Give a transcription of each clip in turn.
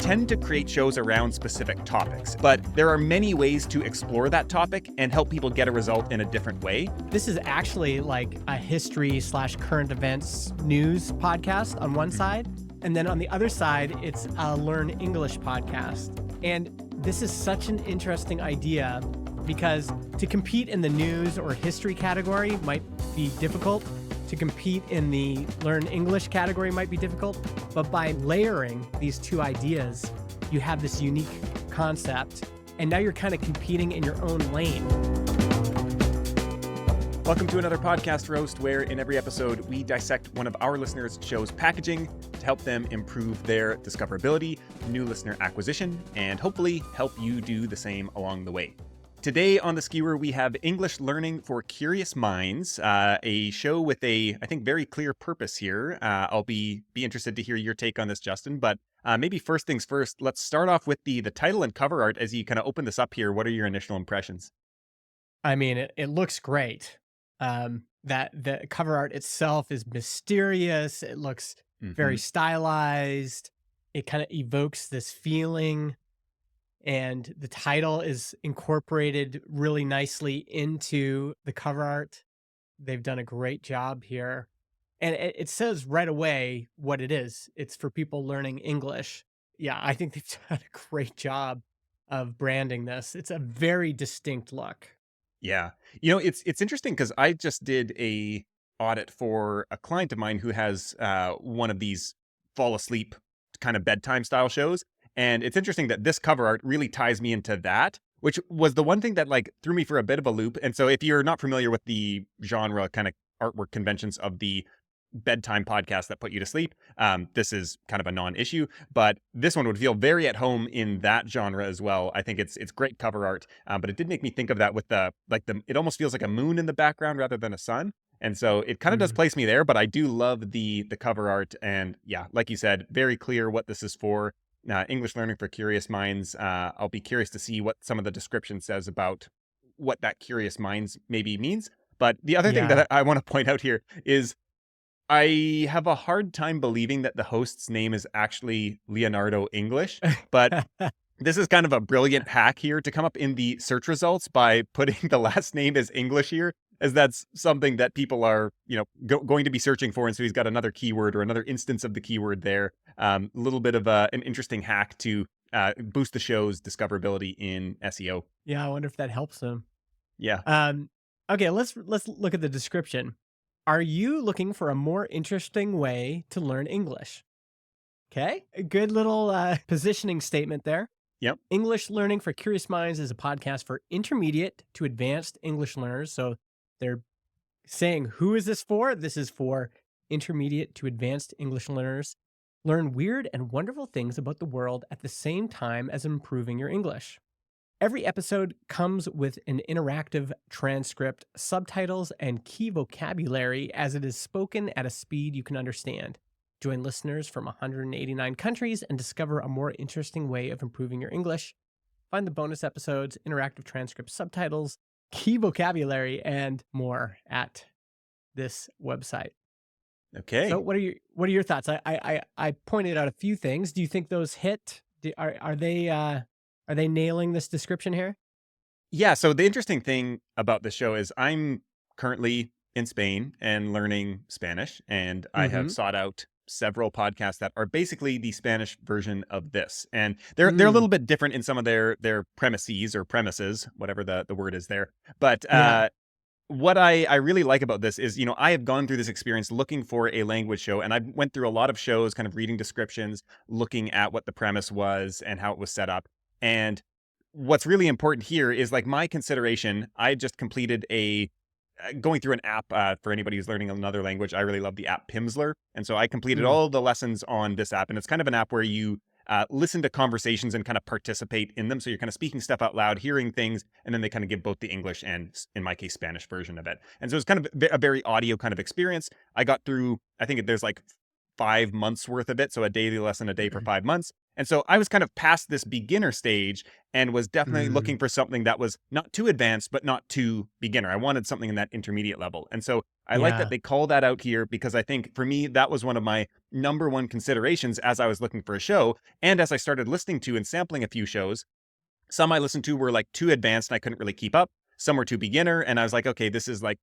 tend to create shows around specific topics, but there are many ways to explore that topic and help people get a result in a different way. This is actually like a history/current events news podcast on one side. And then on the other side, it's a Learn English podcast. And this is such an interesting idea because to compete in the news or history category might be difficult. To compete in the Learn English category might be difficult. But by layering these two ideas, you have this unique concept. And now you're kind of competing in your own lane. Welcome to another podcast roast, where in every episode we dissect one of our listeners' show's packaging to help them improve their discoverability, new listener acquisition, and hopefully help you do the same along the way. Today on the skewer, we have English Learning for Curious Minds, a show with a, I think, very clear purpose here. I'll be interested to hear your take on this, Justin, but maybe first things first, let's start off with the title and cover art as you kind of open this up here. What are your initial impressions? I mean, it looks great. That the cover art itself is mysterious. It looks very stylized. It kind of evokes this feeling. And the title is incorporated really nicely into the cover art. They've done a great job here. And it says right away what it is. It's for people learning English. Yeah, I think they've done a great job of branding this. It's a very distinct look. Yeah. You know, it's interesting because I just did a audit for a client of mine who has one of these fall asleep kind of bedtime style shows. And it's interesting that this cover art really ties me into that, which was the one thing that like threw me for a bit of a loop. And so if you're not familiar with the genre kind of artwork conventions of the bedtime podcast that put you to sleep, this is kind of a non-issue, but this one would feel very at home in that genre as well. I think it's great cover art, but it did make me think of that with it almost feels like a moon in the background rather than a sun. And so it kind of does place me there, but I do love the cover art. And yeah, like you said, very clear what this is for. English Learning for Curious Minds. I'll be curious to see what some of the description says about what that curious minds maybe means. But the other thing that I want to point out here is I have a hard time believing that the host's name is actually Leonardo English, but this is kind of a brilliant hack here to come up in the search results by putting the last name as English here, as that's something that people are, going to be searching for. And so he's got another keyword or another instance of the keyword there. A little bit of an interesting hack to boost the show's discoverability in SEO. Yeah, I wonder if that helps them. Yeah. Okay, let's look at the description. Are you looking for a more interesting way to learn English? Okay, a good little positioning statement there. Yep. English Learning for Curious Minds is a podcast for intermediate to advanced English learners. So they're saying, who is this for? This is for intermediate to advanced English learners. Learn weird and wonderful things about the world at the same time as improving your English. Every episode comes with an interactive transcript, subtitles, and key vocabulary as it is spoken at a speed you can understand. Join listeners from 189 countries and discover a more interesting way of improving your English. Find the bonus episodes, interactive transcripts, subtitles, key vocabulary, and more at this website. Okay. So what are your thoughts? I pointed out a few things. Do you think those hit? Are they nailing this description here? Yeah. So the interesting thing about the show is I'm currently in Spain and learning Spanish, and I have sought out several podcasts that are basically the Spanish version of this. And they're a little bit different in some of their premises, whatever the word is there. But what I really like about this is, I have gone through this experience looking for a language show, and I went through a lot of shows, kind of reading descriptions, looking at what the premise was and how it was set up. And what's really important here is like my consideration. I just completed going through an app for anybody who's learning another language. I really love the app Pimsleur. And so I completed all the lessons on this app. And it's kind of an app where you listen to conversations and kind of participate in them. So you're kind of speaking stuff out loud, hearing things, and then they kind of give both the English and, in my case, Spanish version of it. And so it's kind of a very audio kind of experience. I got through, I think there's like 5 months worth of it. So a daily lesson a day for 5 months. And so I was kind of past this beginner stage and was definitely looking Mm, for something that was not too advanced, but not too beginner. I wanted something in that intermediate level. And so I like that yeah. they call that out here because I think for me, that was one of my number one considerations as I was looking for a show. And as I started listening to and sampling a few shows, some I listened to were like too advanced and I couldn't really keep up. Some were too beginner. And I was like, okay, this is like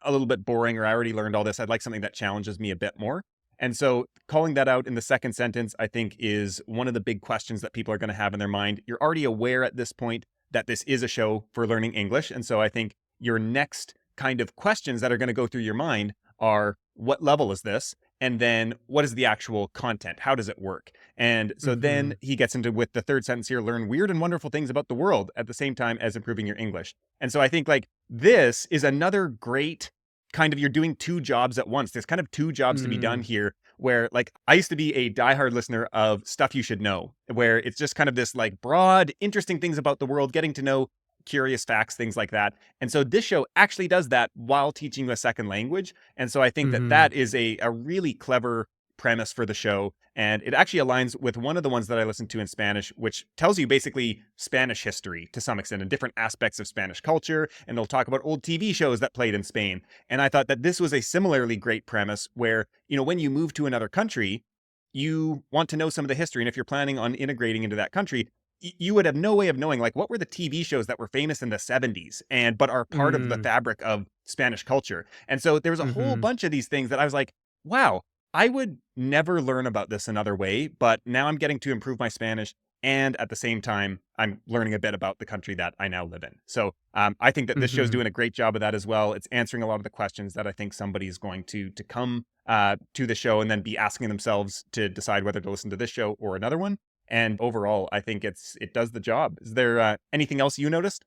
a little bit boring, or I already learned all this. I'd like something that challenges me a bit more. And so calling that out in the second sentence, I think, is one of the big questions that people are going to have in their mind. You're already aware at this point that this is a show for learning English. And so I think your next kind of questions that are going to go through your mind are, what level is this? And then what is the actual content? How does it work? And so then Mhm. he gets into, with the third sentence here, learn weird and wonderful things about the world at the same time as improving your English. And so I think like this is another great kind of, you're doing two jobs at once. There's kind of two jobs to be done Mm, here, where like I used to be a diehard listener of Stuff You Should Know, where it's just kind of this like broad, interesting things about the world, getting to know curious facts, things like that. And so this show actually does that while teaching you a second language. And so I think that mhm. that is a really clever premise for the show. And it actually aligns with one of the ones that I listened to in Spanish, which tells you basically Spanish history to some extent and different aspects of Spanish culture. And they'll talk about old TV shows that played in Spain. And I thought that this was a similarly great premise where, when you move to another country, you want to know some of the history. And if you're planning on integrating into that country, you would have no way of knowing like what were the TV shows that were famous in the 70s and but are part of the Mm, fabric of Spanish culture. And so there was a whole mhm. bunch of these things that I was like, wow, I would never learn about this another way, but now I'm getting to improve my Spanish. And at the same time, I'm learning a bit about the country that I now live in. So I think that this show's Mhm. doing a great job of that as well. It's answering a lot of the questions that I think somebody is going to come to the show and then be asking themselves to decide whether to listen to this show or another one. And overall, I think it does the job. Is there anything else you noticed?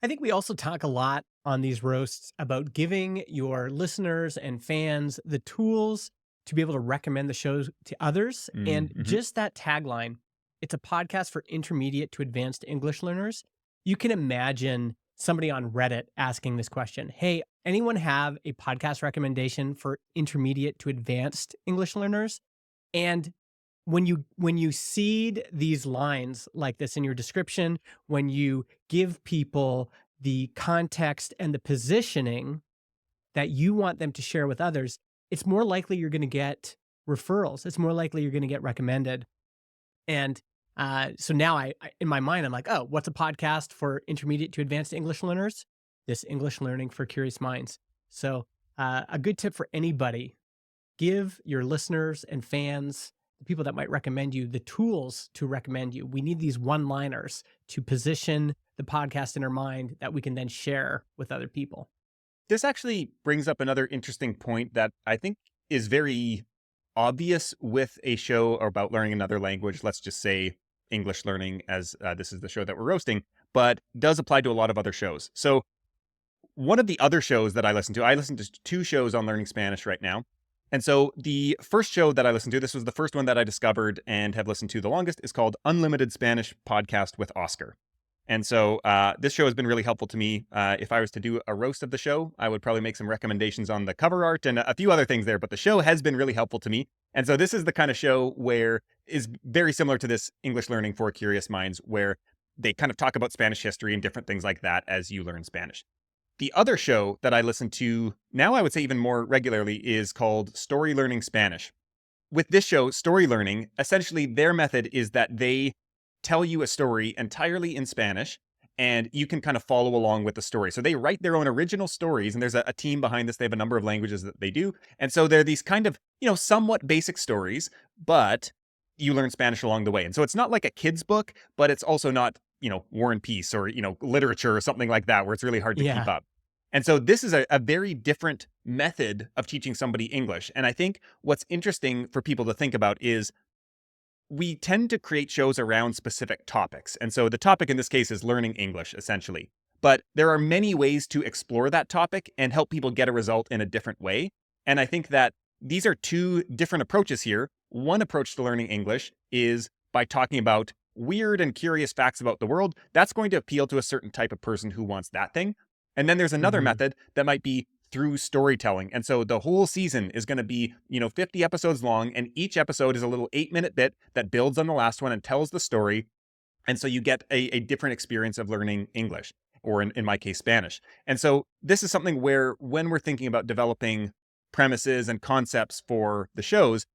I think we also talk a lot on these roasts about giving your listeners and fans the tools to be able to recommend the shows to others. And Mm-hmm. just that tagline, it's a podcast for intermediate to advanced English learners. You can imagine somebody on Reddit asking this question. Hey, anyone have a podcast recommendation for intermediate to advanced English learners? And when you seed these lines like this in your description, when you give people the context and the positioning that you want them to share with others, it's more likely you're going to get referrals. It's more likely you're going to get recommended. And so now in my mind, I'm like, oh, what's a podcast for intermediate to advanced English learners? This English Learning for Curious Minds. So a good tip for anybody: give your listeners and fans, the people that might recommend you, the tools to recommend you. We need these one-liners to position the podcast in our mind that we can then share with other people. This actually brings up another interesting point that I think is very obvious with a show about learning another language. Let's just say English learning, as this is the show that we're roasting, but does apply to a lot of other shows. So one of the other shows that I listen to two shows on learning Spanish right now. And so the first show that I listened to, this was the first one that I discovered and have listened to the longest, is called Unlimited Spanish Podcast with Oscar. And so this show has been really helpful to me. If I was to do a roast of the show, I would probably make some recommendations on the cover art and a few other things there. But the show has been really helpful to me. And so this is the kind of show where is very similar to this English Learning for Curious Minds, where they kind of talk about Spanish history and different things like that as you learn Spanish. The other show that I listen to now, I would say even more regularly, is called Story Learning Spanish. With this show, Story Learning, essentially their method is that they tell you a story entirely in Spanish and you can kind of follow along with the story. So they write their own original stories and there's a team behind this. They have a number of languages that they do. And so they're these kind of, somewhat basic stories, but you learn Spanish along the way. And so it's not like a kid's book, but it's also not, War and Peace or, literature or something like that where it's really hard to keep Yeah. up. And so this is a very different method of teaching somebody English. And I think what's interesting for people to think about is we tend to create shows around specific topics. And so the topic in this case is learning English, essentially. But there are many ways to explore that topic and help people get a result in a different way. And I think that these are two different approaches here. One approach to learning English is by talking about weird and curious facts about the world. That's going to appeal to a certain type of person who wants that thing. And then there's another Mhm. method that might be through storytelling. And so the whole season is going to be, 50 episodes long, and each episode is a little 8-minute bit that builds on the last one and tells the story. And so you get a different experience of learning English, or in my case, Spanish. And so this is something where when we're thinking about developing premises and concepts for the shows,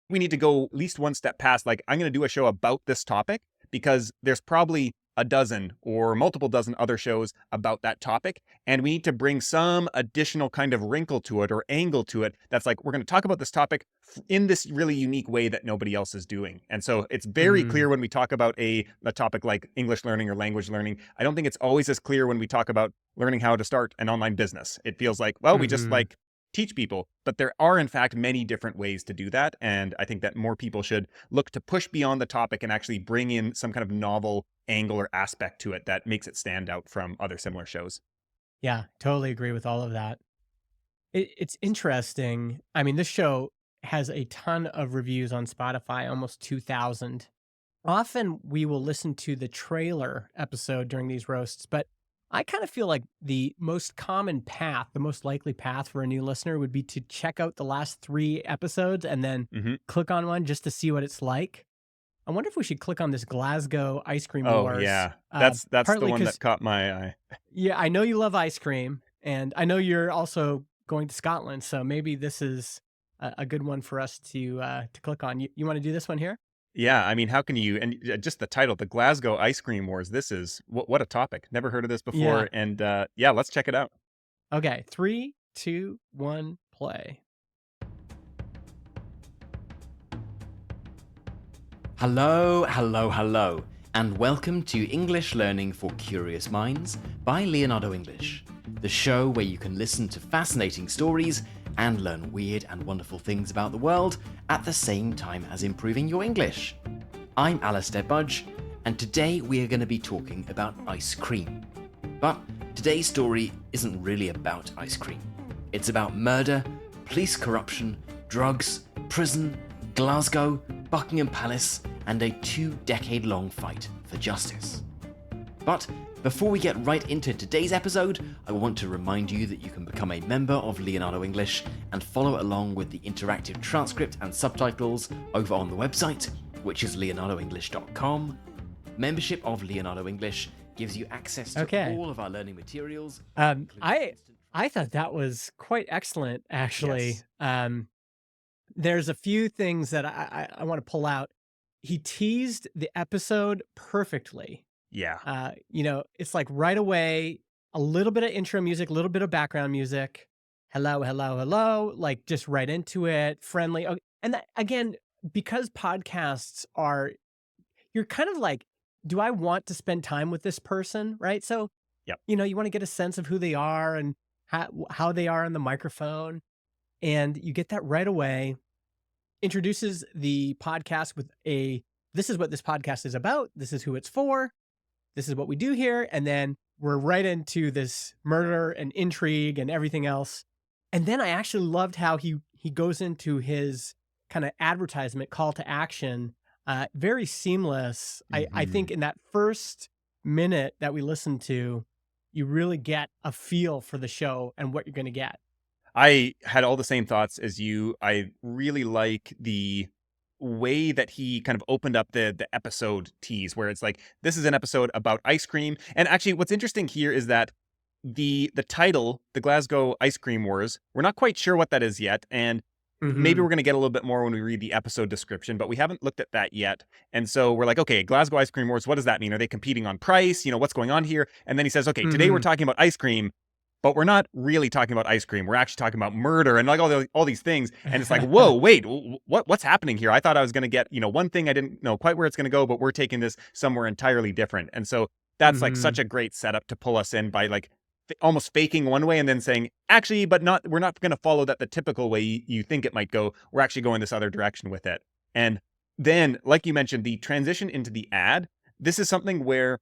we need to go at least one step past, like, I'm going to do a show about this topic because there's probably a dozen or multiple dozen other shows about that topic. And we need to bring some additional kind of wrinkle to it or angle to it. That's like, we're going to talk about this topic in this really unique way that nobody else is doing. And so it's very clear when we talk about a topic like English learning or language learning. I don't think it's always as clear when we talk about learning how to start an online business. It feels like, well, we just like teach people, but there are in fact many different ways to do that. And I think that more people should look to push beyond the topic and actually bring in some kind of novel angle or aspect to it that makes it stand out from other similar shows. Yeah, totally agree with all of that. It's interesting. I mean, this show has a ton of reviews on Spotify, almost 2,000. Often we will listen to the trailer episode during these roasts, but I kind of feel like the most common path, the most likely path for a new listener would be to check out the last 3 episodes and then click on one just to see what it's like. I wonder if we should click on this Glasgow Ice Cream Oh Wars. yeah, that's the Partly one 'cause that caught my eye. yeah, I know you love ice cream, and I know you're also going to Scotland, so maybe this is a good one for us to click on. You want to do this one here? Yeah, I mean, how can you, and just the title, the Glasgow Ice Cream Wars, this is, what a topic. Never heard of this Yeah. before. And yeah, let's check it out. Okay, 3, 2, 1, play. Hello, hello, hello, and welcome to English Learning for Curious Minds by Leonardo English, the show where you can listen to fascinating stories and learn weird and wonderful things about the world at the same time as improving your English. I'm Alistair Budge, and today we are going to be talking about ice cream. But today's story isn't really about ice cream. It's about murder, police corruption, drugs, prison, Glasgow, Buckingham Palace, and a 2-decade-long fight for justice. But before we get right into today's episode, I want to remind you that you can become a member of Leonardo English and follow along with the interactive transcript and subtitles over on the website, which is leonardoenglish.com. Membership of Leonardo English gives you access to all of our learning materials. I thought that was quite excellent, actually. Yes. There's a few things that I want to pull out. He teased the episode perfectly. Yeah. It's like right away, a little bit of intro music, a little bit of background music. Hello, hello, hello. Like just right into it, friendly. And that, again, because podcasts are, you're kind of like, do I want to spend time with this person? Right. So, Yep. you want to get a sense of who they are and how they are on the microphone. And you get that right away. Introduces the podcast with this is what this podcast is about. This is who it's for. This is what we do here. And then we're right into this murder and intrigue and everything else. And then I actually loved how he goes into his kind of advertisement call to action. Very seamless. I think in that first minute that we listened to, you really get a feel for the show and what you're going to get. I had all the same thoughts as you. I really like the way that he kind of opened up the episode tease, where it's like, this is an episode about ice cream. And actually, what's interesting here is that the title, the Glasgow Ice Cream Wars, we're not quite sure what that is yet. And maybe we're going to get a little bit more when we read the episode description, but we haven't looked at that yet. And so we're like, okay, Glasgow Ice Cream Wars, what does that mean? Are they competing on price? What's going on here? And then he says, okay, today we're talking about ice cream. But we're not really talking about ice cream. We're actually talking about murder and like all these things. And it's like, whoa, wait, what's happening here? I thought I was going to get, one thing. I didn't know quite where it's going to go, but we're taking this somewhere entirely different. And so that's like such a great setup to pull us in by like almost faking one way and then saying, actually, but we're not going to follow that the typical way you think it might go. We're actually going this other direction with it. And then, like you mentioned, the transition into the ad, this is something where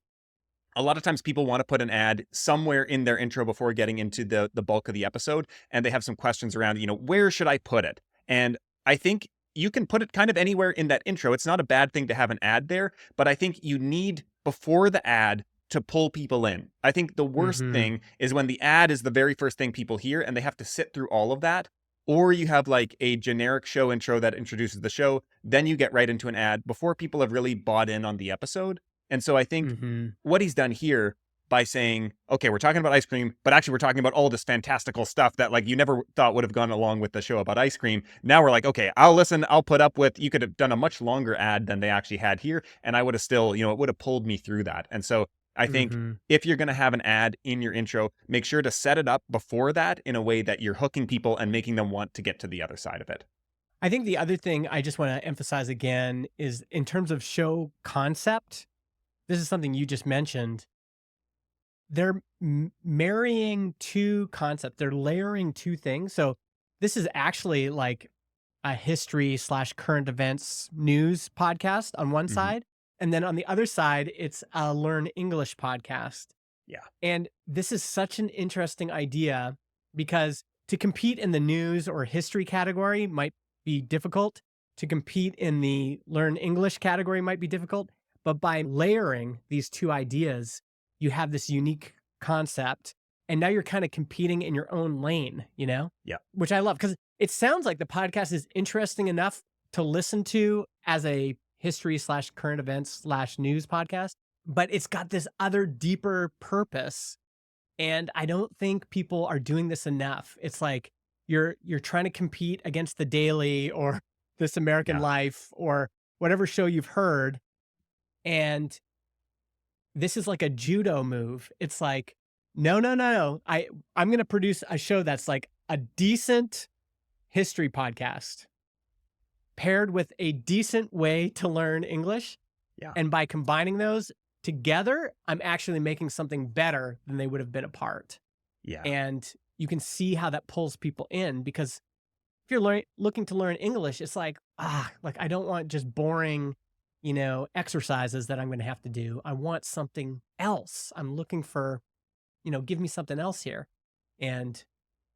a lot of times people want to put an ad somewhere in their intro before getting into the bulk of the episode. And they have some questions around, where should I put it? And I think you can put it kind of anywhere in that intro. It's not a bad thing to have an ad there, but I think you need, before the ad, to pull people in. I think the worst Mm-hmm. thing is when the ad is the very first thing people hear and they have to sit through all of that. Or you have like a generic show intro that introduces the show, then you get right into an ad before people have really bought in on the episode. And so I think Mm-hmm. what he's done here by saying, okay, we're talking about ice cream, but actually we're talking about all this fantastical stuff that like you never thought would have gone along with the show about ice cream. Now we're like, okay, I'll listen, I'll put up with, you could have done a much longer ad than they actually had here. And I would have still, it would have pulled me through that. And so I think Mm-hmm. if you're going to have an ad in your intro, make sure to set it up before that in a way that you're hooking people and making them want to get to the other side of it. I think the other thing I just want to emphasize again is in terms of show concept, this is something you just mentioned. They're marrying two concepts. They're layering two things. So this is actually like a history slash current events news podcast on one Mhm. side. And then on the other side, it's a learn English podcast. Yeah. And this is such an interesting idea because to compete in the news or history category might be difficult. To compete in the learn English category might be difficult. But by layering these two ideas, you have this unique concept. And now you're kind of competing in your own lane, Yeah. which I love because it sounds like the podcast is interesting enough to listen to as a history slash current events slash news podcast, but it's got this other deeper purpose. And I don't think people are doing this enough. It's like you're trying to compete against the Daily or This American Yeah. Life or whatever show you've heard. And this is like a judo move. It's like, no, no, no, no. I'm going to produce a show that's like a decent history podcast paired with a decent way to learn English. Yeah. And by combining those together, I'm actually making something better than they would have been apart. Yeah. And you can see how that pulls people in because if you're looking to learn English, it's like, I don't want just boring, exercises that I'm going to have to do. I want something else. I'm looking for, give me something else here. And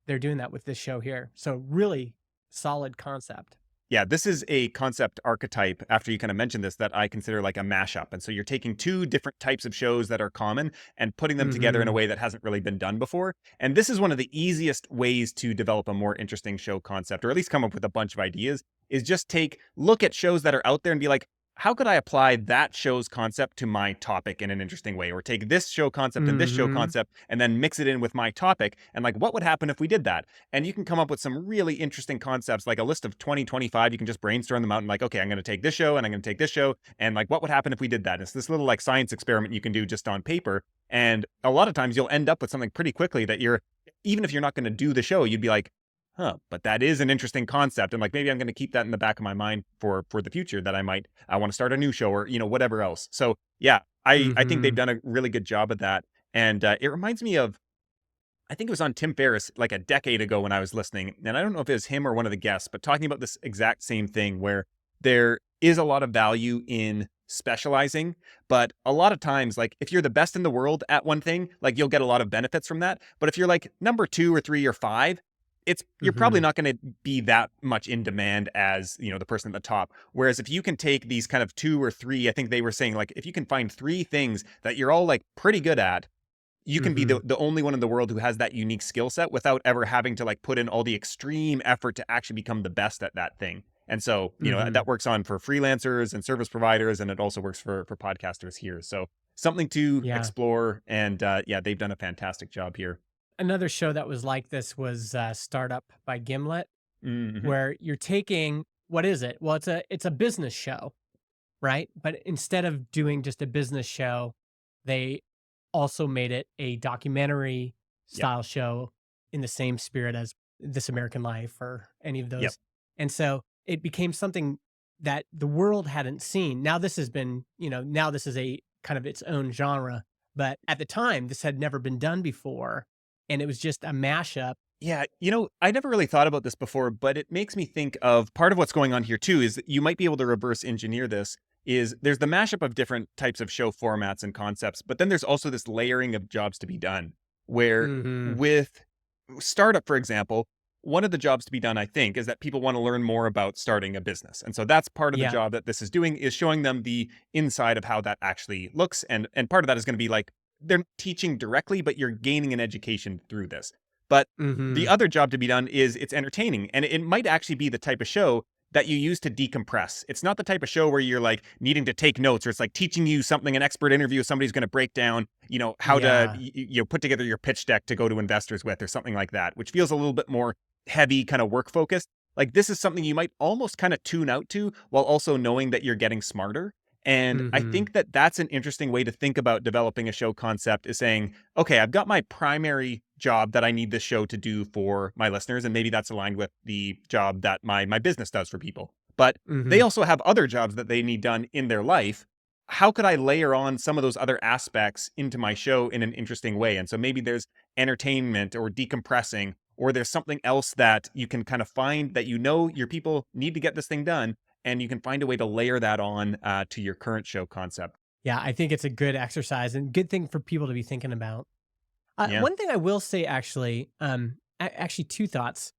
they're doing that with this show here. So really solid concept. Yeah, this is a concept archetype after you kind of mentioned this that I consider like a mashup. And so you're taking two different types of shows that are common and putting them together in a Mhm. way that hasn't really been done before. And this is one of the easiest ways to develop a more interesting show concept, or at least come up with a bunch of ideas, is just look at shows that are out there and be like, how could I apply that show's concept to my topic in an interesting way? Or take this show concept and this show Mhm. concept and then mix it in with my topic. And like, what would happen if we did that? And you can come up with some really interesting concepts, like a list of 20, 25. You can just brainstorm them out and like, okay, I'm going to take this show and I'm going to take this show. And like, what would happen if we did that? It's this little like science experiment you can do just on paper. And a lot of times you'll end up with something pretty quickly that even if you're not going to do the show, you'd be like, but that is an interesting concept. And like, maybe I'm going to keep that in the back of my mind for the future that I want to start a new show or, whatever else. So yeah, I think they've Mhm. done a really good job of that. And it reminds me of, I think it was on Tim Ferriss like a decade ago when I was listening. And I don't know if it was him or one of the guests, but talking about this exact same thing where there is a lot of value in specializing, but a lot of times, like if you're the best in the world at one thing, like you'll get a lot of benefits from that. But if you're like number 2 or 3 or 5, you're probably Mhm. not going to be that much in demand as, the person at the top. Whereas if you can take these kind of 2 or 3, I think they were saying like if you can find 3 things that you're all like pretty good at, you can be Mhm. the only one in the world who has that unique skill set without ever having to like put in all the extreme effort to actually become the best at that thing. And so, Mhm. that works on for freelancers and service providers, and it also works for podcasters here. So something to Yeah. explore. And yeah, they've done a fantastic job here. Another show that was like this was Startup by Gimlet, Mm-hmm. where you're taking what is it? Well, it's a business show, right? But instead of doing just a business show, they also made it a documentary Yep. style show in the same spirit as This American Life or any of Yep. those. And so it became something that the world hadn't seen. Now this has been, now this is a kind of its own genre, but at the time this had never been done before. And it was just a mashup. Yeah, I never really thought about this before, but it makes me think of part of what's going on here too is that you might be able to reverse engineer this. Is there's the mashup of different types of show formats and concepts, but then there's also this layering of jobs to be done. Where Hmm. with startup, for example, one of the jobs to be done, I think, is that people want to learn more about starting a business. And so that's part of the Yeah. job that this is doing is showing them the inside of how that actually looks. And part of that is going to be like, they're teaching directly, but you're gaining an education through this. But the Mm-hmm. other job to be done is it's entertaining, and it might actually be the type of show that you use to decompress. It's not the type of show where you're like needing to take notes, or it's like teaching you something, an expert interview, somebody's going to break down, how to Yeah. put together your pitch deck to go to investors with, or something like that, which feels a little bit more heavy, kind of work focused. Like this is something you might almost kind of tune out to while also knowing that you're getting smarter. And I Mm-hmm. think that that's an interesting way to think about developing a show concept, is saying, okay, I've got my primary job that I need this show to do for my listeners, and maybe that's aligned with the job that my business does for people. But Mm-hmm. they also have other jobs that they need done in their life. How could I layer on some of those other aspects into my show in an interesting way? And so maybe there's entertainment or decompressing, or there's something else that you can kind of find that your people need to get this thing done, and you can find a way to layer that on to your current show concept. Yeah, I think it's a good exercise and good thing for people to be thinking about. Yeah. One thing I will say, actually, actually, two thoughts.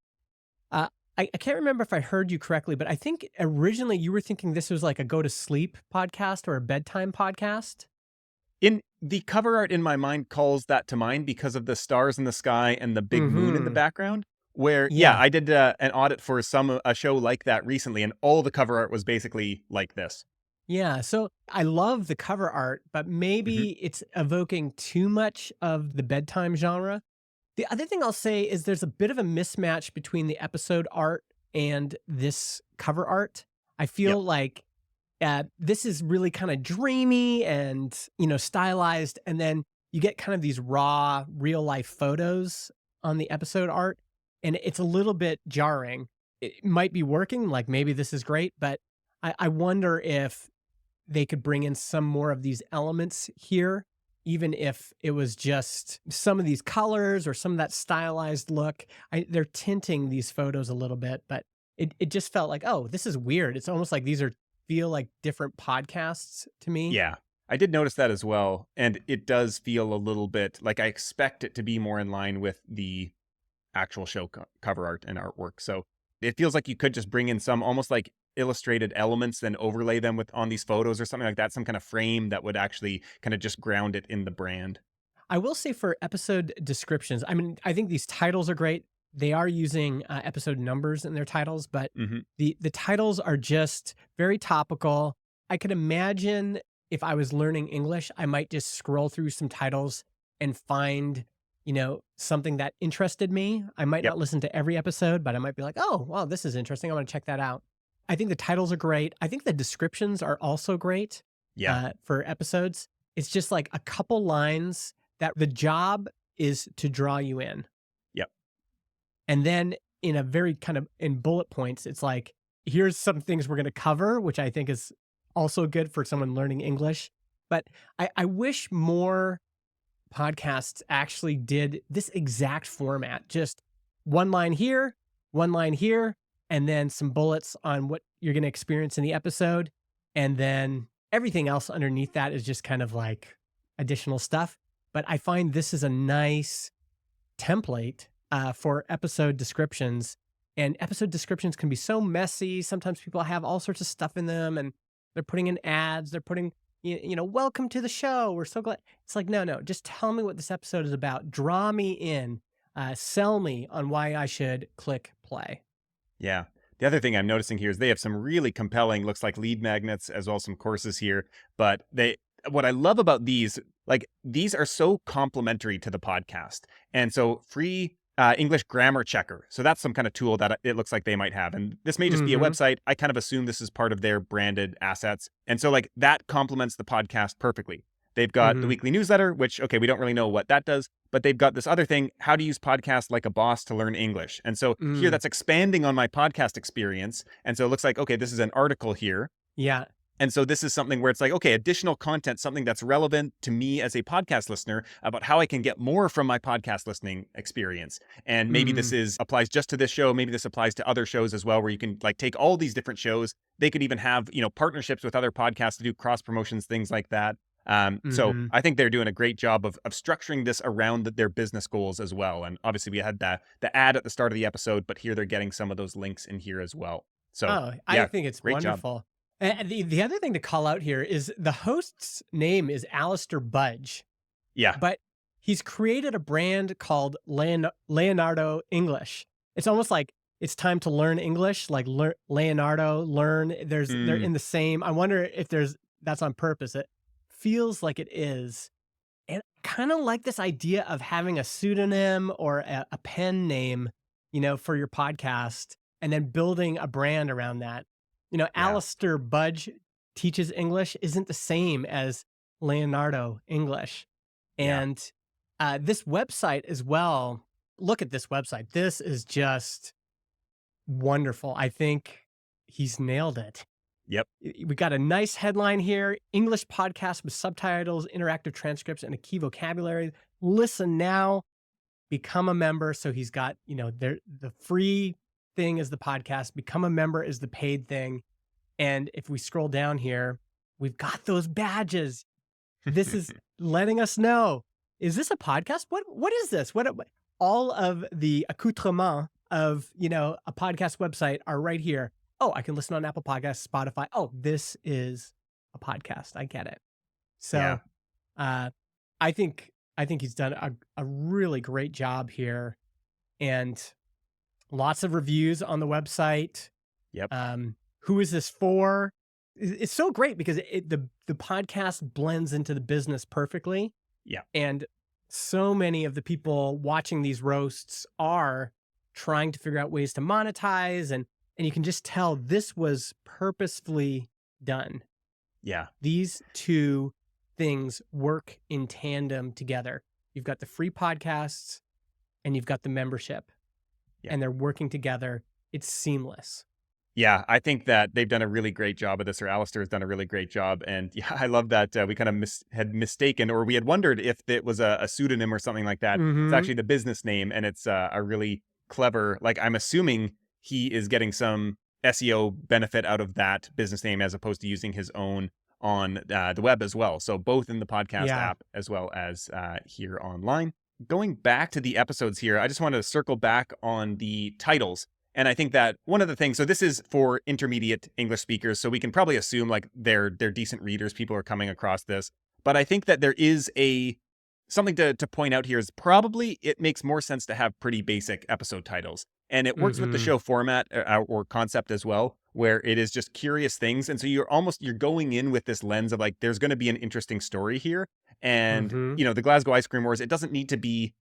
I can't remember if I heard you correctly, but I think originally you were thinking this was like a go to sleep podcast or a bedtime podcast. In the cover art in my mind calls that to mind because of the stars in the sky and the big moon in the Mm-hmm. background. Where, yeah, Yeah. I did an audit for a show like that recently, and all the cover art was basically like this. Yeah. So I love the cover art, but Hmm. maybe it's evoking too much of the bedtime genre. The other thing I'll say is there's a bit of a mismatch between the episode art and this cover art. I Yep. feel like this is really kind of dreamy and stylized, and then you get kind of these raw, real life photos on the episode art, and it's a little bit jarring. It might be working, like maybe this is great, but I wonder if they could bring in some more of these elements here, even if it was just some of these colors or some of that stylized look. They're tinting these photos a little bit, but it just felt like, oh, this is weird. It's almost like these are feel like different podcasts to me. Yeah, I did notice that as well, and it does feel a little bit like I expect it to be more in line with the actual show cover art and artwork. So it feels like you could just bring in some almost like illustrated elements, then overlay them with on these photos or something like that, some kind of frame that would actually kind of just ground it in the brand. I will say for episode descriptions, I mean, I think these titles are great. They are using episode numbers in their titles, but Hmm. the titles are just very topical. I could imagine if I was learning English, I might just scroll through some titles and find, something that interested me. I might Yep. not listen to every episode, but I might be like, oh, wow, this is interesting. I want to check that out. I think the titles are great. I think the descriptions are also great Yeah. for episodes. It's just like a couple lines that the job is to draw you in. Yep. And then in a very kind of in bullet points, it's like, here's some things we're going to cover, which I think is also good for someone learning English. But I wish more podcasts actually did this exact format, just one line here, and then some bullets on what you're going to experience in the episode. And then everything else underneath that is just kind of like additional stuff. But I find this is a nice template for episode descriptions. And episode descriptions can be so messy. Sometimes people have all sorts of stuff in them, and they're putting in ads. They're putting, welcome to the show. We're so glad. It's like, no, just tell me what this episode is about. Draw me in. Sell me on why I should click play. Yeah. The other thing I'm noticing here is they have some really compelling, looks like lead magnets, as well as some courses here. But what I love about these, like these are so complementary to the podcast. And so free English grammar checker. So that's some kind of tool that it looks like they might have. And this may just be a Mm-hmm. website. I kind of assume this is part of their branded assets. And so like that complements the podcast perfectly. They've got the Mm-hmm. weekly newsletter, which, okay, we don't really know what that does, but they've got this other thing, how to use podcasts like a boss to learn English. And so here Mm. that's expanding on my podcast experience. And so it looks like, okay, this is an article here. Yeah. And so this is something where it's like, okay, additional content, something that's relevant to me as a podcast listener about how I can get more from my podcast listening experience. And maybe this Mm. applies just to this show. Maybe this applies to other shows as well, where you can like take all these different shows. They could even have, partnerships with other podcasts to do cross promotions, things like that. So Mm-hmm. I think they're doing a great job of structuring this around their business goals as well. And obviously we had the ad at the start of the episode, but here they're getting some of those links in here as well. So Oh, I yeah, think it's great job. wonderful. And the other thing to call out here is the host's name is Alistair Budge. Yeah. but he's created a brand called Leonardo English. It's almost like it's time to learn English, like Leonardo, learn. They're Mm, in the same. I wonder if that's on purpose. It feels like it is. And kind of like this idea of having a pseudonym or a pen name, for your podcast and then building a brand around that. yeah. Alistair Budge teaches English isn't the same as Leonardo English. Yeah. And this website as well, look at this website. This is just wonderful. I think he's nailed it. Yep. We got a nice headline here: English podcast with subtitles, interactive transcripts, and a key vocabulary. Listen now, become a member. So he's got, the free thing is the podcast, become a member is the paid thing. And if we scroll down here, we've got those badges. This is letting us know, is this a podcast? What is this? What all of the accoutrements of, a podcast website are right here. Oh, I can listen on Apple Podcasts, Spotify. Oh, this is a podcast. I get it. Yeah. So, I think he's done a really great job here, and lots of reviews on the website. Yep. Who is this for? It's so great because the podcast blends into the business perfectly. Yeah. And so many of the people watching these roasts are trying to figure out ways to monetize, and you can just tell this was purposefully done. Yeah. These two things work in tandem together. You've got the free podcasts and you've got the membership, Yeah. and they're working together. It's seamless. Yeah, I think that they've done a really great job of this, or Alistair has done a really great job. And yeah, I love that we kind of had mistaken, or we had wondered if it was a pseudonym or something like that. It's Mm-hmm. actually the business name, and it's a really clever, like, I'm assuming he is getting some SEO benefit out of that business name as opposed to using his own on the web as well. So both in the podcast Yeah. app as well as here online. Going back to the episodes here, I just want to circle back on the titles. And I think that one of the things, so this is for intermediate English speakers, so we can probably assume like they're decent readers, people are coming across this. But I think that there is something to point out here is probably it makes more sense to have pretty basic episode titles. And it works with the Mm-hmm. show format or concept as well, where it is just curious things. And so you're going in with this lens of like, there's going to be an interesting story here. And, Mm-hmm. the Glasgow Ice Cream Wars, it doesn't need to be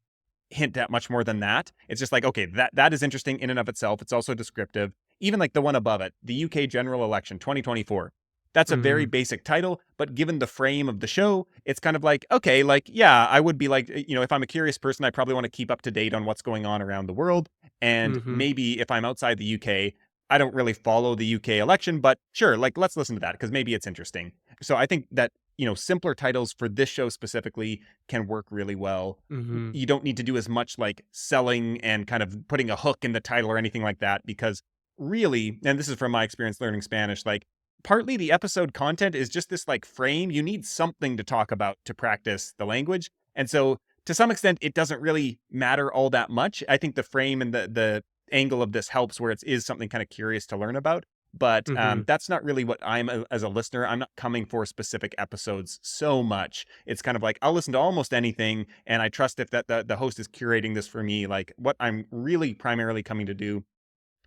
hint at much more than that. It's just like, okay, that is interesting in and of itself. It's also descriptive. Even like the one above it, the UK general election 2024. That's a very Mm-hmm. basic title, but given the frame of the show, it's kind of like, okay, like, yeah, I would be like, if I'm a curious person, I probably want to keep up to date on what's going on around the world. And Mm-hmm. maybe if I'm outside the UK, I don't really follow the UK election, but sure, like, let's listen to that because maybe it's interesting. So I think that, simpler titles for this show specifically can work really well. Mm-hmm. You don't need to do as much like selling and kind of putting a hook in the title or anything like that, because really, and this is from my experience learning Spanish, like partly the episode content is just this like frame. You need something to talk about to practice the language. And so to some extent, it doesn't really matter all that much. I think the frame and the angle of this helps where it is something kind of curious to learn about. But Mm-hmm. that's not really what as a listener. I'm not coming for specific episodes so much. It's kind of like, I'll listen to almost anything. And I trust if that the host is curating this for me. Like what I'm really primarily coming to do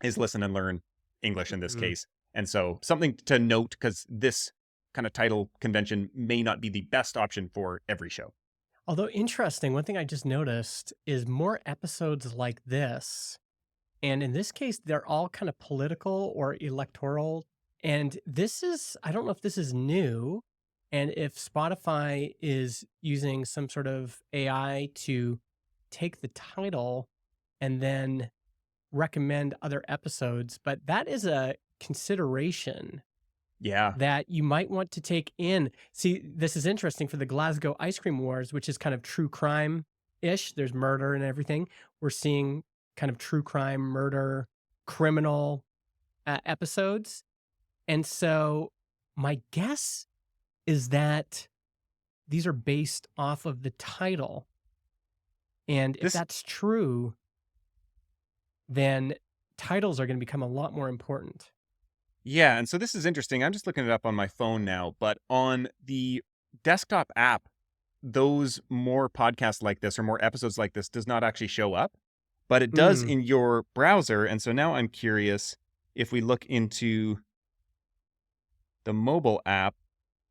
is listen and learn English in this Mm-hmm. case. And so something to note, because this kind of title convention may not be the best option for every show. Although interesting, one thing I just noticed is more episodes like this. And in this case, they're all kind of political or electoral. And this is, I don't know if this is new, and if Spotify is using some sort of AI to take the title and then recommend other episodes, but that is a consideration Yeah. that you might want to take in. See, this is interesting for the Glasgow Ice Cream Wars, which is kind of true crime ish. There's murder and everything. We're seeing kind of true crime, murder, criminal episodes. And so my guess is that these are based off of the title. And if This that's true, then titles are going to become a lot more important. Yeah, and so this is interesting. I'm just looking it up on my phone now, but on the desktop app, those more podcasts like this or more episodes like this does not actually show up, but it does Mm, in your browser. And so now I'm curious if we look into the mobile app,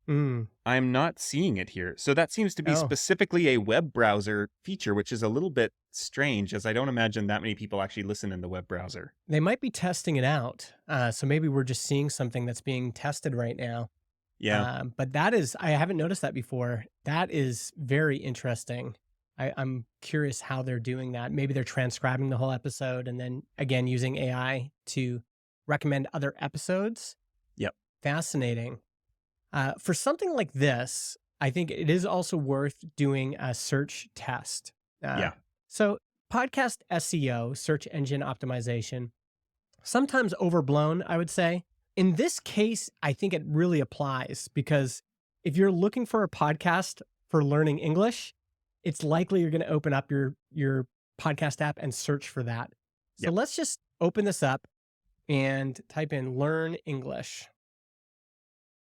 mm. I'm not seeing it here. So that seems to be Oh, specifically a web browser feature, which is a little bit strange as I don't imagine that many people actually listen in the web browser. they might be testing it out. So maybe we're just seeing something that's being tested right now. Yeah. But that is, I haven't noticed that before. That is very interesting. I'm curious how they're doing that. Maybe they're transcribing the whole episode and then again using AI to recommend other episodes. Yep. Fascinating. For something like this, I think it is also worth doing a search test. Uh, Yeah. so, podcast SEO, search engine optimization, sometimes overblown, I would say. In this case, I think it really applies because if you're looking for a podcast for learning English, it's likely you're going to open up your podcast app and search for that. So Yep. let's just open this up and type in learn English.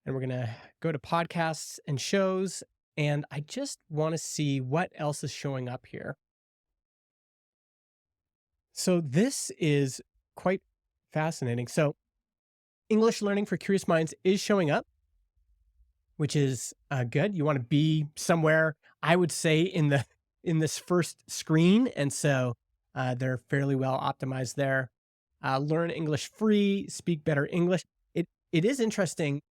And we're going to go to podcasts and shows. And I just want to see what else is showing up here. So this is quite fascinating. So English learning for curious minds is showing up, which is good. You want to be somewhere, I would say, in this first screen, and so they're fairly well optimized there. Learn English free, speak better English. It is interesting.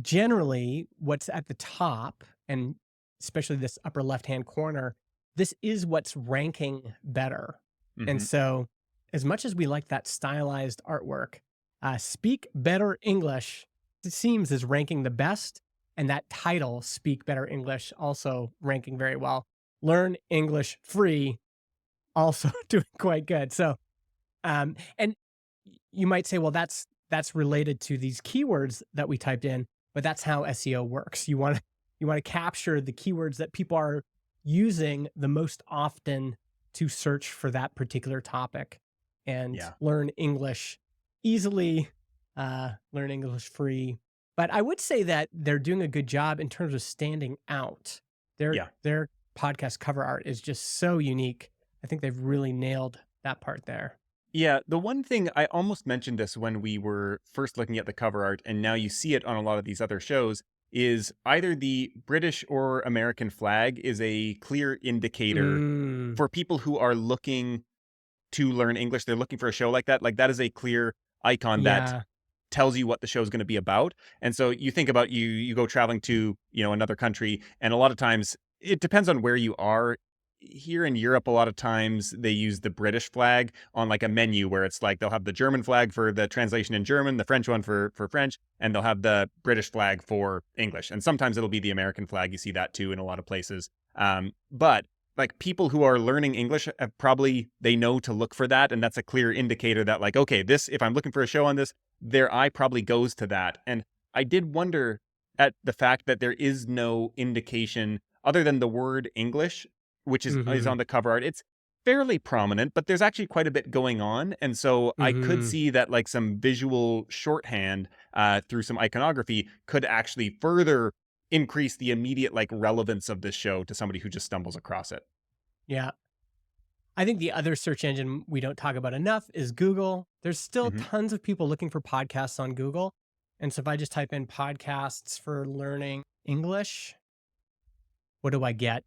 Generally, what's at the top, and especially this upper left hand corner, this is what's ranking better. And Hmm. so, as much as we like that stylized artwork, Speak Better English, it seems, is ranking the best. And that title, Speak Better English, also ranking very well. Learn English free, also doing quite good. So, and you might say, well, that's related to these keywords that we typed in, but that's how SEO works. You want to capture the keywords that people are using the most often to search for that particular topic and Yeah. learn English easily, learn English free. But I would say that they're doing a good job in terms of standing out. Yeah. Their podcast cover art is just so unique. I think they've really nailed that part there. Yeah, the one thing I almost mentioned this when we were first looking at the cover art, and now you see it on a lot of these other shows, is either the British or American flag is a clear indicator Mm, for people who are looking to learn English. They're looking for a show like that. Like that is a clear icon that yeah. tells you what the show is going to be about. And so you think about you go traveling to, another country, and a lot of times it depends on where you are. Here in Europe, a lot of times they use the British flag on like a menu where it's like they'll have the German flag for the translation in German, the French one for French, and they'll have the British flag for English. And sometimes it'll be the American flag. You see that too in a lot of places. But like people who are learning English have probably they know to look for that, and that's a clear indicator that like, okay, this if I'm looking for a show on this, their eye probably goes to that. And I did wonder at the fact that there is no indication other than the word English, which is Mhm. on the cover art. It's fairly prominent, but there's actually quite a bit going on. And so I could Mhm. see that like some visual shorthand through some iconography could actually further increase the immediate like relevance of this show to somebody who just stumbles across it. Yeah. I think the other search engine we don't talk about enough is Google. There's still Hmm. tons of people looking for podcasts on Google. And so if I just type in podcasts for learning English, what do I get?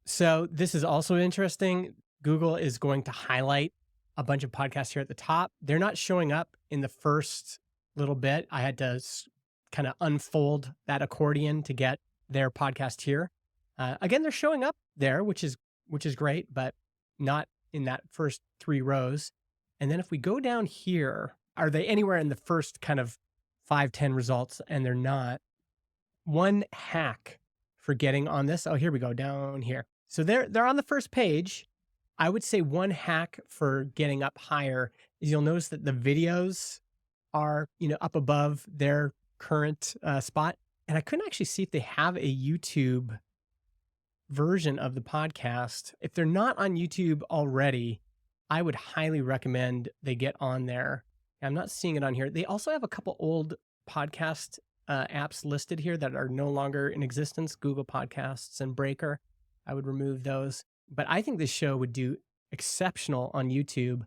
So this is also interesting. Google is going to highlight a bunch of podcasts here at the top. They're not showing up in the first little bit. I had to kind of unfold that accordion to get their podcast here. Again, they're showing up there, which is great, but not in that first three rows. And then if we go down here, are they anywhere in the first kind of 5, 10 results? And they're not. One hack for getting on this. Oh, here we go down here. So they're on the first page. I would say one hack for getting up higher is you'll notice that the videos are, up above their current spot. And I couldn't actually see if they have a YouTube version of the podcast. If they're not on YouTube already, I would highly recommend they get on there. I'm not seeing it on here. They also have a couple old podcast apps listed here that are no longer in existence, Google Podcasts and Breaker. I would remove those. But I think this show would do exceptional on YouTube.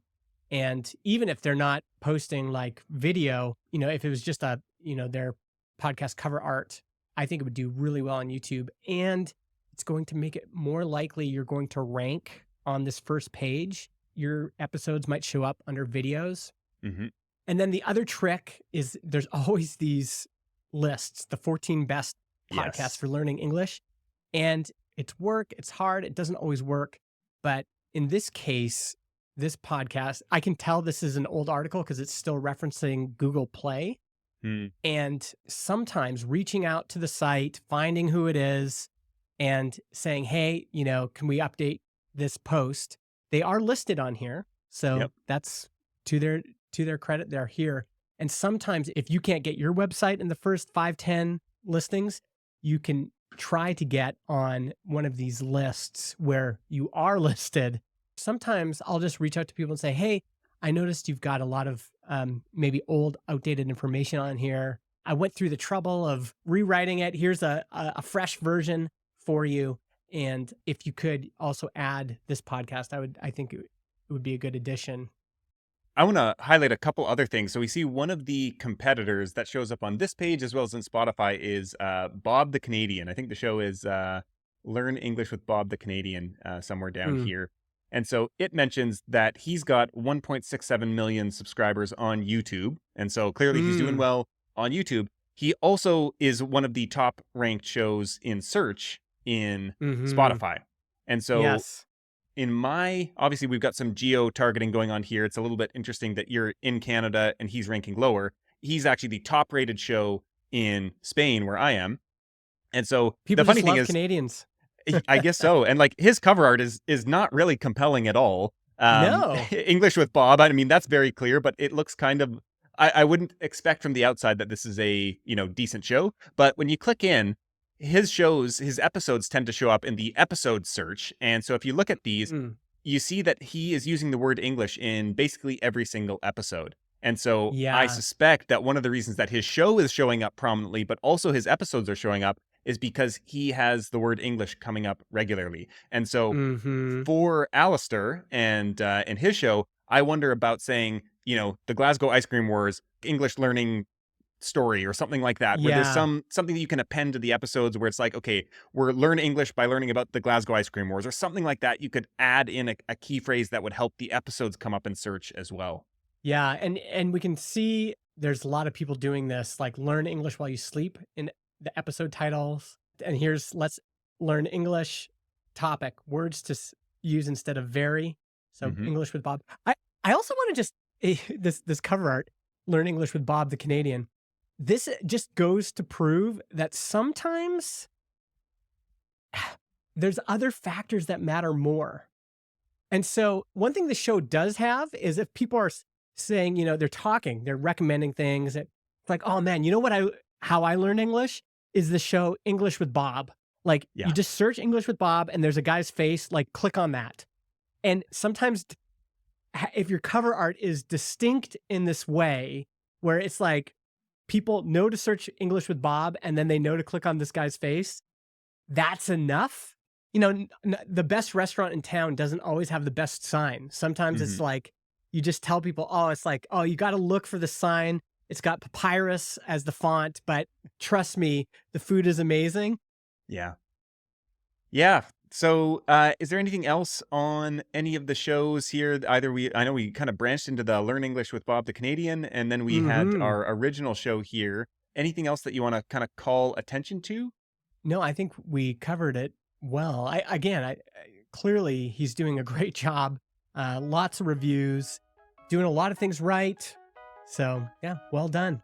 And even if they're not posting like video, if it was just their podcast cover art, I think it would do really well on YouTube. And it's going to make it more likely you're going to rank on this first page. Your episodes might show up under videos. Mm-hmm. And then the other trick is there's always these lists, the 14 best podcasts for learning English. And it's work, it's hard, it doesn't always work. But in this case, this podcast, I can tell this is an old article because it's still referencing Google Play. And sometimes reaching out to the site, finding who it is, and saying, hey, can we update this post? They are listed on here. So that's to their credit, they're here. And sometimes if you can't get your website in the first 5-10 listings, you can try to get on one of these lists where you are listed. Sometimes I'll just reach out to people and say, hey, I noticed you've got a lot of maybe old, outdated information on here. I went through the trouble of rewriting it. Here's a fresh version for you. And if you could also add this podcast, I think it would be a good addition. I want to highlight a couple other things. So we see one of the competitors that shows up on this page as well as in Spotify is Bob the Canadian. I think the show is Learn English with Bob the Canadian somewhere down here. And so it mentions that he's got 1.67 million subscribers on YouTube. And so clearly he's doing well on YouTube. He also is one of the top ranked shows in search in Spotify. And so obviously we've got some geo targeting going on here. It's a little bit interesting that you're in Canada and he's ranking lower. He's actually the top rated show in Spain where I am. And so people the funny just thing love is Canadians. I guess so. And like his cover art is not really compelling at all. No. English with Bob, I mean, that's very clear, but it looks kind of, I wouldn't expect from the outside that this is a, decent show. But when you click in, his episodes tend to show up in the episode search. And so if you look at these, you see that he is using the word English in basically every single episode. And so I suspect that one of the reasons that his show is showing up prominently, but also his episodes are showing up, is because he has the word English coming up regularly. And so for Alistair and his show, I wonder about saying, the Glasgow Ice Cream Wars English learning story or something like that, where there's something that you can append to the episodes where it's like, okay, we're learn English by learning about the Glasgow Ice Cream Wars or something like that. You could add in a key phrase that would help the episodes come up in search as well. Yeah. And we can see there's a lot of people doing this, like learn English while you sleep in the episode titles. And let's learn English topic, words to use instead of very. So English with Bob. I also want to just, this cover art, learn English with Bob the Canadian. This just goes to prove that sometimes there's other factors that matter more. And so one thing the show does have is if people are saying, they're talking, they're recommending things. It's like, oh man, how I learn English is the show English with Bob. Like you just search English with Bob and there's a guy's face, like click on that. And sometimes if your cover art is distinct in this way, where it's like people know to search English with Bob and then they know to click on this guy's face, that's enough. The best restaurant in town doesn't always have the best sign. Sometimes it's like, you just tell people, you got to look for the sign. It's got papyrus as the font, but trust me, the food is amazing. Yeah. So is there anything else on any of the shows here? I know we kind of branched into the Learn English with Bob the Canadian, and then we had our original show here. Anything else that you want to kind of call attention to? No, I think we covered it well. I clearly he's doing a great job. Lots of reviews, doing a lot of things right. So yeah, well done.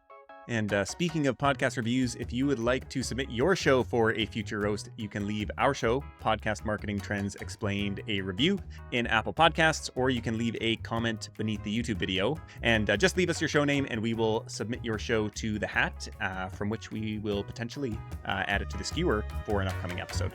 And speaking of podcast reviews, if you would like to submit your show for a future roast, you can leave our show, Podcast Marketing Trends Explained, a review in Apple Podcasts, or you can leave a comment beneath the YouTube video. And just leave us your show name and we will submit your show to the hat, from which we will potentially add it to the skewer for an upcoming episode.